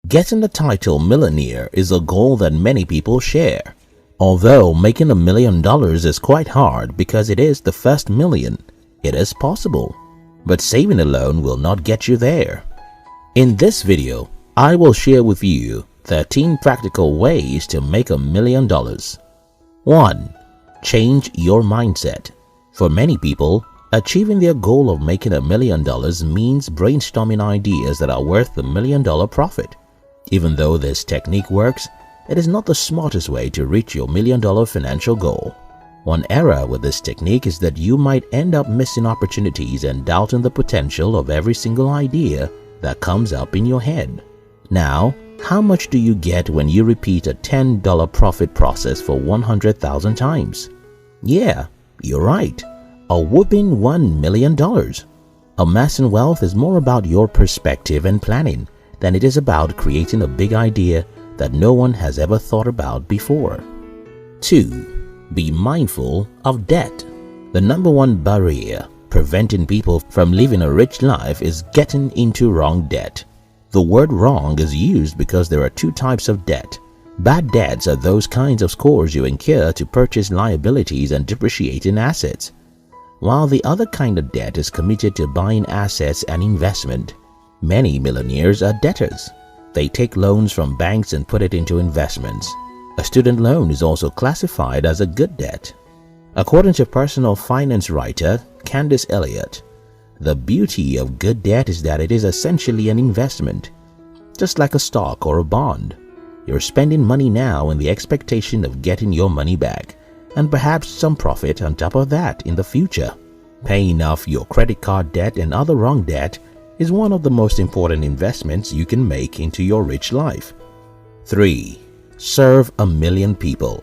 Getting the title millionaire is a goal that many people share. Although making $1 million is quite hard because it is the first million, it is possible. But saving alone will not get you there. In this video, I will share with you 13 practical ways to make $1 million. 1. Change your mindset. For many people, achieving their goal of making $1 million means brainstorming ideas that are worth $1 million profit. Even though this technique works, it is not the smartest way to reach your $1 million financial goal. One error with this technique is that you might end up missing opportunities and doubting the potential of every single idea that comes up in your head. Now, how much do you get when you repeat a $10 profit process for 100,000 times? Yeah, you're right. A whopping $1 million. Amassing wealth is more about your perspective and planning than it is about creating a big idea that no one has ever thought about before. 2. Be mindful of debt. The number one barrier preventing people from living a rich life is getting into wrong debt. The word wrong is used because there are two types of debt. Bad debts are those kinds of scores you incur to purchase liabilities and depreciating assets, while the other kind of debt is committed to buying assets and investment. Many millionaires are debtors. They take loans from banks and put it into investments. A student loan is also classified as a good debt. According to personal finance writer Candace Elliott, the beauty of good debt is that it is essentially an investment. Just like a stock or a bond, you're spending money now in the expectation of getting your money back, and perhaps some profit on top of that in the future. Paying off your credit card debt and other wrong debt is one of the most important investments you can make into your rich life. 3. Serve 1 million people.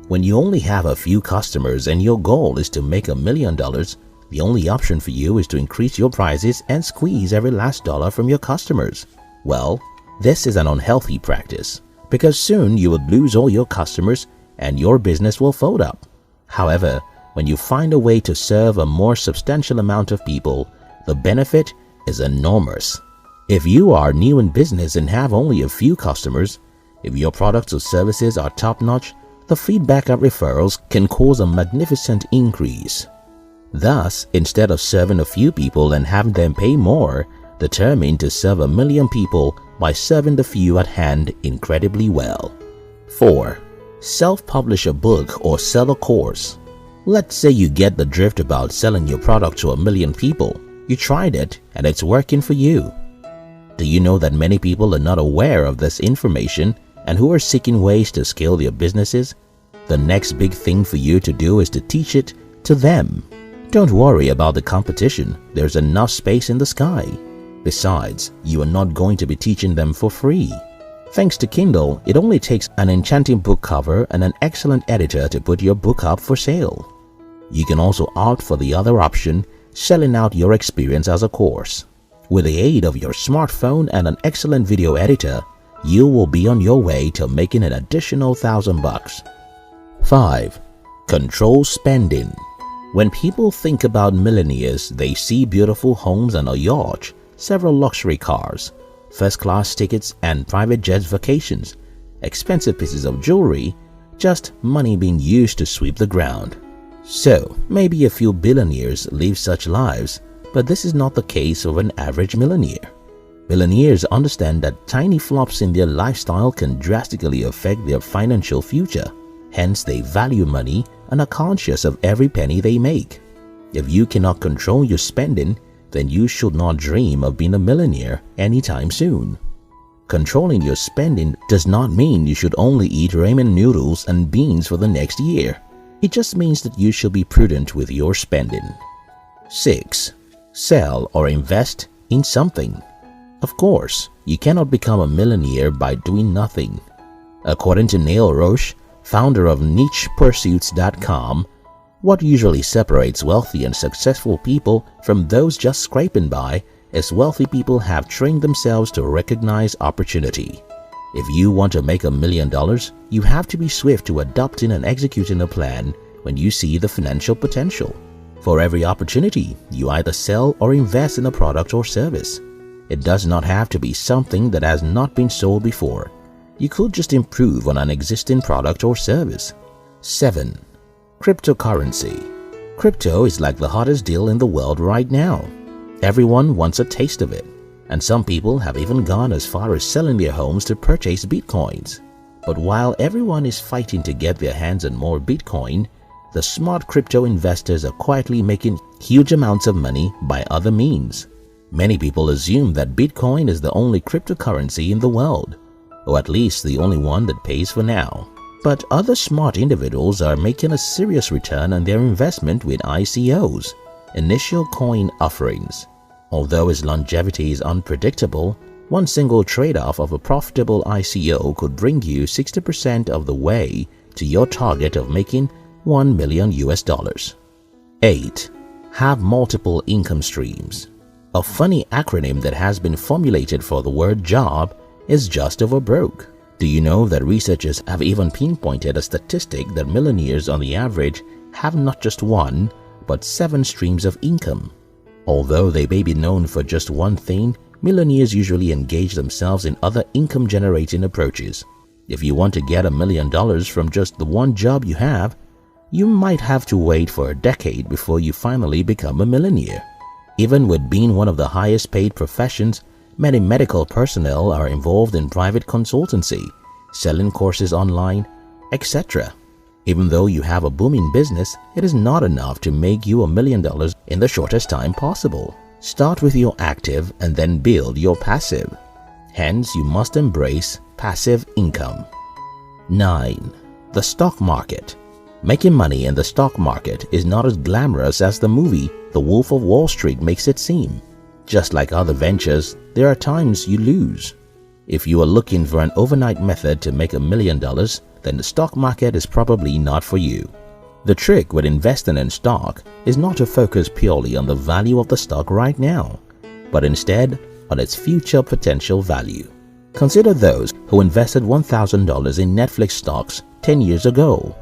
When you only have a few customers and your goal is to make $1 million, the only option for you is to increase your prices and squeeze every last dollar from your customers. Well, this is an unhealthy practice because soon you would lose all your customers and your business will fold up. However, when you find a way to serve a more substantial amount of people, the benefit is enormous. If you are new in business and have only a few customers, if your products or services are top-notch, the feedback of referrals can cause a magnificent increase. Thus, instead of serving a few people and having them pay more, determine to serve 1 million people by serving the few at hand incredibly well. 4. Self-publish a book or sell a course. Let's say you get the drift about selling your product to 1 million people. You tried it and it's working for you. Do you know that many people are not aware of this information and who are seeking ways to scale their businesses? The next big thing for you to do is to teach it to them. Don't worry about the competition. There's enough space in the sky. Besides, you are not going to be teaching them for free. Thanks to Kindle, it only takes an enchanting book cover and an excellent editor to put your book up for sale. You can also opt for the other option, selling out your experience as a course. With the aid of your smartphone and an excellent video editor, you will be on your way to making an additional $1,000. 5. Control spending. When people think about millionaires, they see beautiful homes and a yacht, several luxury cars, first-class tickets and private jet vacations, expensive pieces of jewelry, just money being used to sweep the ground. So, maybe a few billionaires live such lives, but this is not the case of an average millionaire. Millionaires understand that tiny flops in their lifestyle can drastically affect their financial future. Hence, they value money and are conscious of every penny they make. If you cannot control your spending, then you should not dream of being a millionaire anytime soon. Controlling your spending does not mean you should only eat ramen noodles and beans for the next year. It just means that you should be prudent with your spending. 6. Sell or invest in something. Of course, you cannot become a millionaire by doing nothing. According to Neil Roche, founder of NichePursuits.com, what usually separates wealthy and successful people from those just scraping by is wealthy people have trained themselves to recognize opportunity. If you want to make $1 million, you have to be swift to adopting and executing a plan when you see the financial potential. For every opportunity, you either sell or invest in a product or service. It does not have to be something that has not been sold before. You could just improve on an existing product or service. 7. Cryptocurrency. Crypto is like the hottest deal in the world right now. Everyone wants a taste of it, and some people have even gone as far as selling their homes to purchase bitcoins. But while everyone is fighting to get their hands on more Bitcoin, the smart crypto investors are quietly making huge amounts of money by other means. Many people assume that Bitcoin is the only cryptocurrency in the world, or at least the only one that pays for now. But other smart individuals are making a serious return on their investment with ICOs, initial coin offerings. Although its longevity is unpredictable, one single trade-off of a profitable ICO could bring you 60% of the way to your target of making $1 million. 8. Have multiple income streams. A funny acronym that has been formulated for the word job is just over broke. Do you know that researchers have even pinpointed a statistic that millionaires on the average have not just one, but 7 streams of income? Although they may be known for just one thing, millionaires usually engage themselves in other income-generating approaches. If you want to get $1 million from just the one job you have, you might have to wait for a decade before you finally become a millionaire. Even with being one of the highest paid professions, many medical personnel are involved in private consultancy, selling courses online, etc. Even though you have a booming business, it is not enough to make you $1 million in the shortest time possible. Start with your active and then build your passive. Hence, you must embrace passive income. 9. The stock market. Making money in the stock market is not as glamorous as the movie The Wolf of Wall Street makes it seem. Just like other ventures, there are times you lose. If you are looking for an overnight method to make $1 million, then the stock market is probably not for you. The trick with investing in stock is not to focus purely on the value of the stock right now, but instead on its future potential value. Consider those who invested $1,000 in Netflix stocks 10 years ago.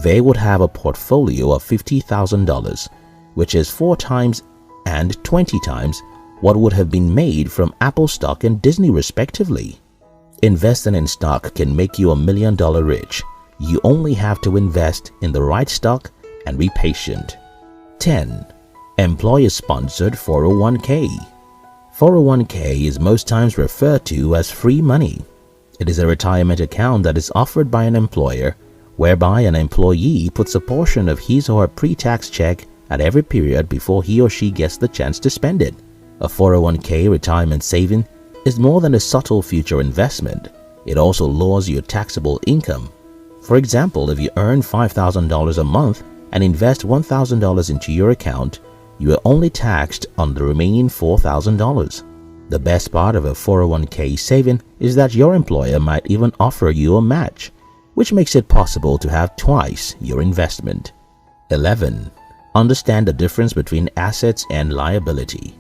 They would have a portfolio of $50,000, which is 4 times and 20 times what would have been made from Apple stock and Disney respectively. Investing in stock can make you $1 million rich. You only have to invest in the right stock and be patient. 10. Employer-sponsored 401k. 401k is most times referred to as free money. It is a retirement account that is offered by an employer, whereby an employee puts a portion of his or her pre-tax check at every period before he or she gets the chance to spend it. A 401k retirement saving is more than a subtle future investment. It also lowers your taxable income. For example, if you earn $5,000 a month and invest $1,000 into your account, you are only taxed on the remaining $4,000. The best part of a 401k saving is that your employer might even offer you a match, which makes it possible to have twice your investment. 11. Understand the difference between assets and liability.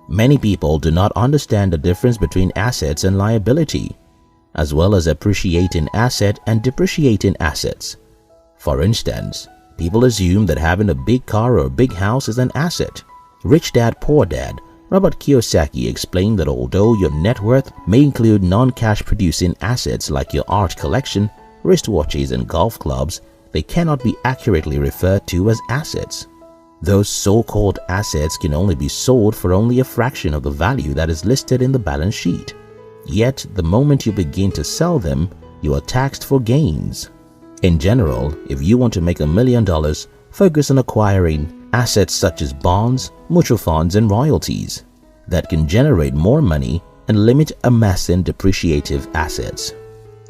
Many people do not understand the difference between assets and liability, as well as appreciating asset and depreciating assets. For instance, people assume that having a big car or a big house is an asset. Rich Dad Poor Dad Robert Kiyosaki explained that although your net worth may include non-cash producing assets like your art collection, wristwatches and golf clubs, they cannot be accurately referred to as assets. Those so-called assets can only be sold for only a fraction of the value that is listed in the balance sheet. Yet, the moment you begin to sell them, you are taxed for gains. In general, if you want to make $1 million, focus on acquiring assets such as bonds, mutual funds, and royalties that can generate more money and limit amassing depreciative assets.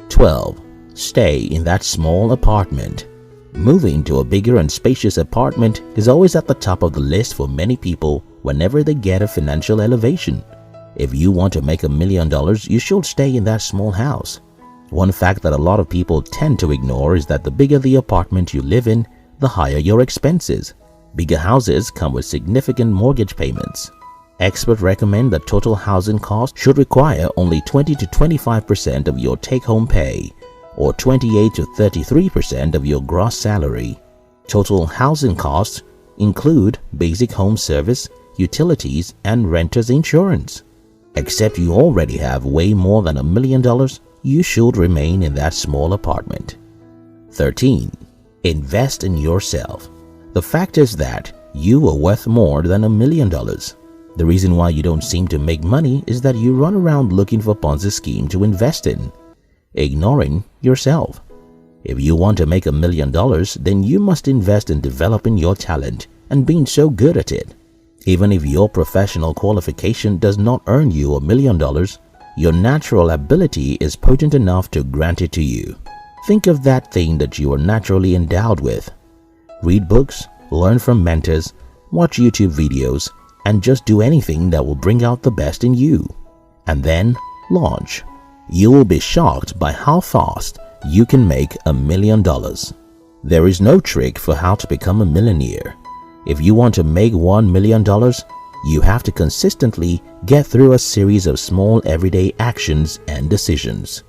12. Stay in that small apartment. Moving to a bigger and spacious apartment is always at the top of the list for many people whenever they get a financial elevation. If you want to make $1 million, you should stay in that small house. One fact that a lot of people tend to ignore is that the bigger the apartment you live in, the higher your expenses. Bigger houses come with significant mortgage payments. Experts recommend that total housing costs should require only 20 to 25% of your take-home pay, or 28 to 33% of your gross salary. Total housing costs include basic home service, utilities, and renter's insurance. Except you already have way more than $1 million, you should remain in that small apartment. 13. Invest in yourself. The fact is that you are worth more than $1 million. The reason why you don't seem to make money is that you run around looking for Ponzi scheme to invest in, ignoring yourself. If you want to make $1 million, then you must invest in developing your talent and being so good at it. Even if your professional qualification does not earn you $1 million, your natural ability is potent enough to grant it to you. Think of that thing that you are naturally endowed with. Read books, learn from mentors, watch YouTube videos, and just do anything that will bring out the best in you. And then launch. You will be shocked by how fast you can make $1 million. There is no trick for how to become a millionaire. If you want to make $1 million, you have to consistently get through a series of small everyday actions and decisions.